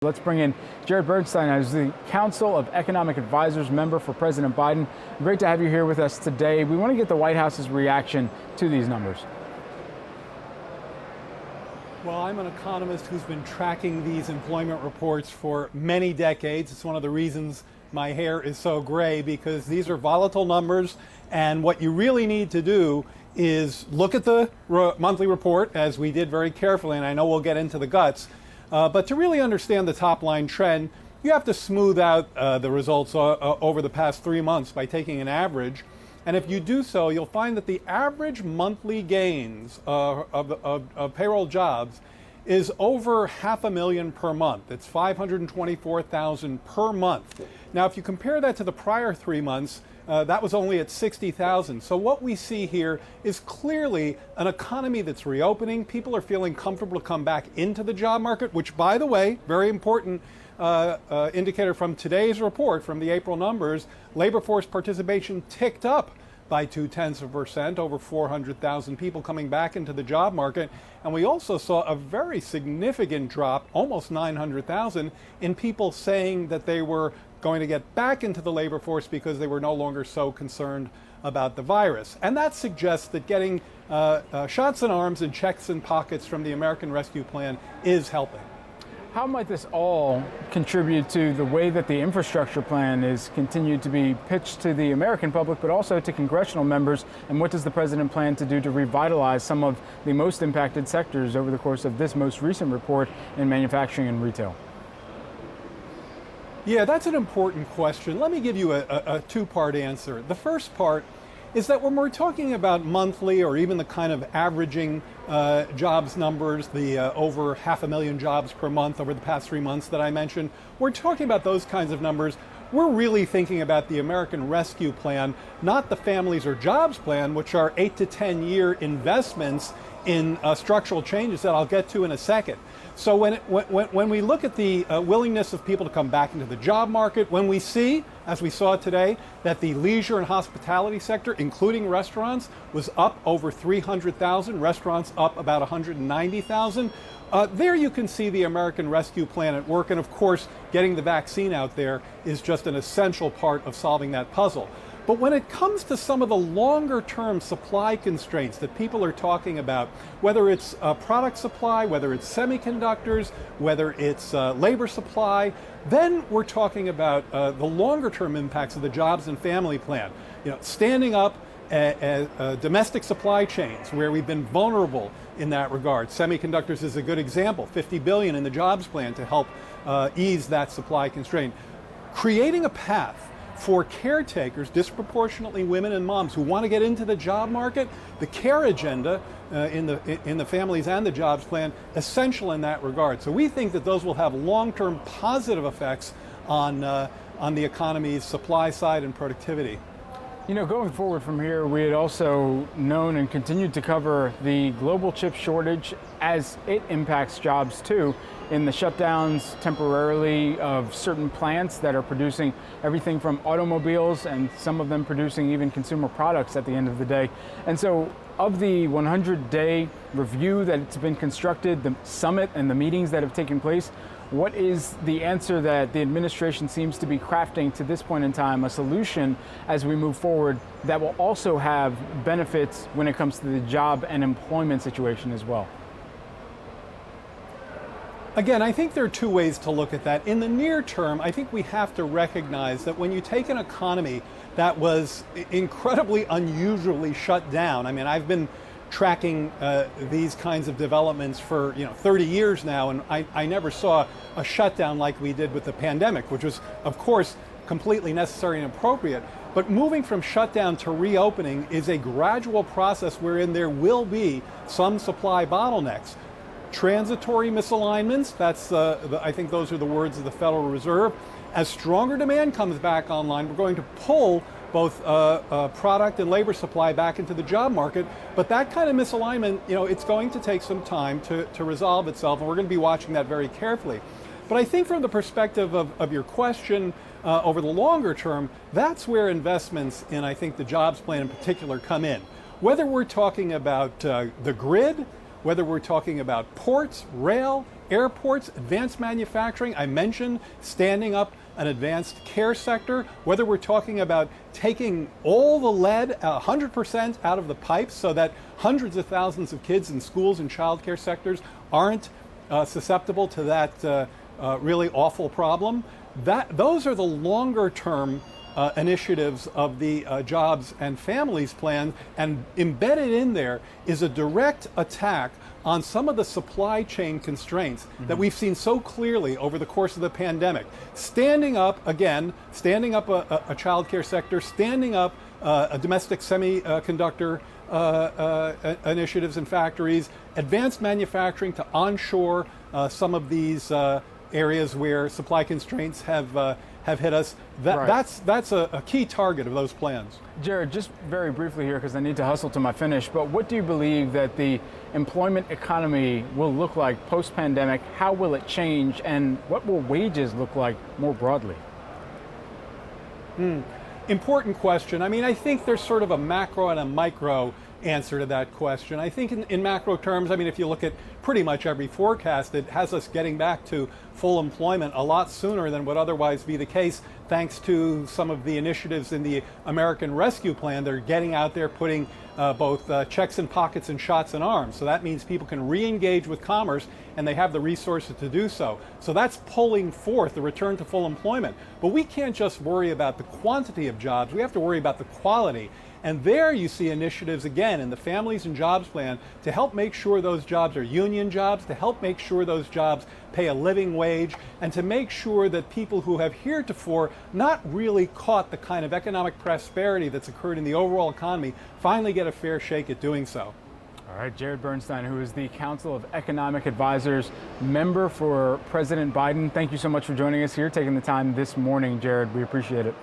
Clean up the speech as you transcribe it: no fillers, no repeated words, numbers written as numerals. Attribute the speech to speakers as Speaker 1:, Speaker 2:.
Speaker 1: Let's bring in Jared Bernstein as the Council of Economic Advisors member for President Biden. Great to have you here with us today. We want to get the White House's reaction to these numbers.
Speaker 2: Well, I'm an economist who's been tracking these employment reports for many decades. It's one of the reasons my hair is so gray, because these are volatile numbers, and what you really need to do is look at the monthly report, as we did very carefully, and I know we'll get into the guts. But to really understand the top line trend, you have to smooth out the results over the past 3 months by taking an average. And if you do so, you'll find that the average monthly gains of payroll jobs is over 500,000 per month. It's 524,000 per month. Now, if you compare that to the prior 3 months, that was only at 60,000. So what we see here is clearly an economy that's reopening. People are feeling comfortable to come back into the job market, which, by the way, very important indicator from today's report, from the April numbers, labor force participation ticked up by 0.2%, over 400,000 people coming back into the job market. And we also saw a very significant drop, almost 900,000, in people saying that they were going to get back into the labor force because they were no longer so concerned about the virus. And that suggests that getting shots in arms and checks in pockets from the American Rescue Plan is helping.
Speaker 1: How might this all contribute to the way that the infrastructure plan is continued to be pitched to the American public, but also to congressional members? And what does the president plan to do to revitalize some of the most impacted sectors over the course of this most recent report in manufacturing and retail?
Speaker 2: Yeah, that's an important question. Let me give you a two-part answer. The first part is that when we're talking about monthly or even the kind of averaging jobs numbers, the over 500,000 jobs per month over the past 3 months that I mentioned, we're talking about those kinds of numbers. We're really thinking about the American Rescue Plan, not the Families or Jobs Plan, which are 8 to 10 year investments in structural changes that I'll get to in a second. So when we look at the willingness of people to come back into the job market, when we see, as we saw today, that the leisure and hospitality sector, including restaurants, was up over 300,000, restaurants up about 190,000, there you can see the American Rescue Plan at work. And of course, getting the vaccine out there is just an essential part of solving that puzzle. But when it comes to some of the longer-term supply constraints that people are talking about, whether it's product supply, whether it's semiconductors, whether it's labor supply, then we're talking about the longer-term impacts of the Jobs and Family Plan. You know, standing up domestic supply chains where we've been vulnerable in that regard. Semiconductors is a good example. $50 billion in the Jobs Plan to help ease that supply constraint. Creating a path for caretakers, disproportionately women and moms who want to get into the job market, the care agenda in the Families and the Jobs Plan, essential in that regard. So we think that those will have long-term positive effects on the economy's supply side and productivity.
Speaker 1: You know, going forward from here, we had also known and continued to cover the global chip shortage as it impacts jobs too, in the shutdowns temporarily of certain plants that are producing everything from automobiles and some of them producing even consumer products at the end of the day. And so of the 100-day review that's been constructed, the summit and the meetings that have taken place, what is the answer that the administration seems to be crafting to this point in time, a solution as we move forward that will also have benefits when it comes to the job and employment situation as well?
Speaker 2: Again, I think there are two ways to look at that. In the near term, I think we have to recognize that when you take an economy that was incredibly unusually shut down, I mean, I've been tracking these kinds of developments for 30 years now, and I never saw a shutdown like we did with the pandemic, which was, of course, completely necessary and appropriate. But moving from shutdown to reopening is a gradual process wherein there will be some supply bottlenecks. Transitory misalignments, I think those are the words of the Federal Reserve. As stronger demand comes back online, we're going to pull both product and labor supply back into the job market. But that kind of misalignment, it's going to take some time to resolve itself, and we're going to be watching that very carefully. But I think from the perspective of your question, over the longer term, that's where investments in, I think, the jobs plan in particular come in. Whether we're talking about the grid, whether we're talking about ports, rail, airports, advanced manufacturing. I mentioned standing up an advanced care sector, whether we're talking about taking all the lead 100% out of the pipes so that hundreds of thousands of kids in schools and child care sectors aren't susceptible to that really awful problem. Those are the longer term initiatives of the Jobs and Families Plan, and embedded in there is a direct attack on some of the supply chain constraints that we've seen so clearly over the course of the pandemic. Standing up, again, standing up a child care sector, standing up a domestic semiconductor initiatives and factories, advanced manufacturing to onshore some of these areas where supply constraints have hit us. That's a key target of those plans.
Speaker 1: Jared, just very briefly here, because I need to hustle to my finish, but what do you believe that the employment economy will look like post-pandemic? How will it change, and what will wages look like more broadly?
Speaker 2: Important question. I mean, I think there's sort of a macro and a micro answer to that question. I think in macro terms, I mean, if you look at pretty much every forecast, it has us getting back to full employment a lot sooner than would otherwise be the case, thanks to some of the initiatives in the American Rescue Plan that are getting out there, putting both checks in pockets and shots in arms. So that means people can re-engage with commerce, and they have the resources to do so. So that's pulling forth the return to full employment. But we can't just worry about the quantity of jobs, we have to worry about the quality. And there you see initiatives, again, in the Families and Jobs Plan to help make sure those jobs are union jobs, to help make sure those jobs pay a living wage, and to make sure that people who have heretofore not really caught the kind of economic prosperity that's occurred in the overall economy finally get a fair shake at doing so.
Speaker 1: All right, Jared Bernstein, who is the Council of Economic Advisors member for President Biden. Thank you so much for joining us here, taking the time this morning, Jared. We appreciate it.